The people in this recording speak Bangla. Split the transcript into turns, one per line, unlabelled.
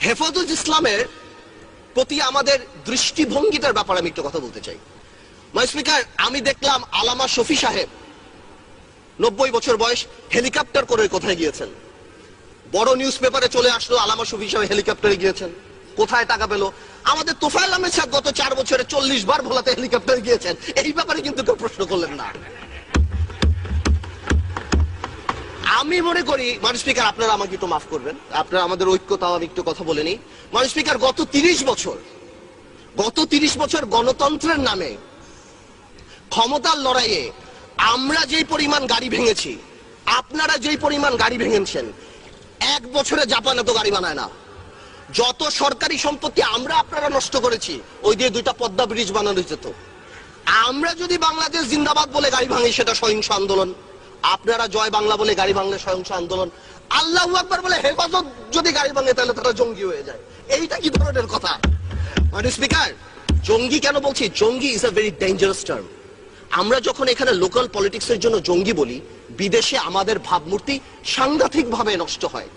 হেফাজত ইসলামের প্রতি আমাদের দৃষ্টিভঙ্গিটার ব্যাপারে আমি একটু কথা বলতে চাই। মাই স্পিকার, আমি দেখলাম আলামা শফি সাহেব 90 বছর বয়স, হেলিকপ্টার করে কোথায় গিয়েছেন? বড় নিউজ পেপারে চলে আসলো আলামা শফি সাহেব হেলিকপ্টারে গিয়েছেন। কোথায় টাকা পেল? আমাদের তোফায়েল আহমেদ সাহেব গত 4 বছরে 40 বার ভোলাতে হেলিকপ্টারে গিয়েছেন। এই ব্যাপারে কিন্তু কেউ প্রশ্ন করলেন না। আমি মনে করি মাননীয় স্পিকার, আপনারা আমাকে একটু মাফ করবেন, আপনারা আমাদের ঐক্যতাও আমি একটু কথা বলে নিই। মাননীয় স্পিকার, গত 30 বছর গণতন্ত্রের নামে ক্ষমতার লড়াইয়ে আমরা যেই পরিমাণ গাড়ি ভেঙেছি, আপনারা যেই পরিমাণ গাড়ি ভেঙেছেন, 1 বছরে জাপান এত গাড়ি বানায় না। যত সরকারি সম্পত্তি আমরা আপনারা নষ্ট করেছি, ওই দিয়ে 2টা পদ্মা ব্রিজ বানানো যেত। আমরা যদি বাংলাদেশ জিন্দাবাদ বলে গাড়ি ভাঙি, সেটা সহিংস আন্দোলন। আপনারা জয় বাংলা বলে গাড়ি ভাঙলে সহিংস আন্দোলন। আল্লাহু আকবার বলে হেফাজত যদি গাড়ি ভাঙে, তাহলে তারা জঙ্গি হয়ে যায়। এইটা কি ধরনের কথা? মাননীয় স্পিকার, জঙ্গি কেন বলছি? জঙ্গি is a very dangerous term. আমরা যখন এখানে লোকাল পলিটিক্সের জন্য জঙ্গি বলি, বিদেশে আমাদের ভাবমূর্তি সাংঘাতিক ভাবে নষ্ট হয়।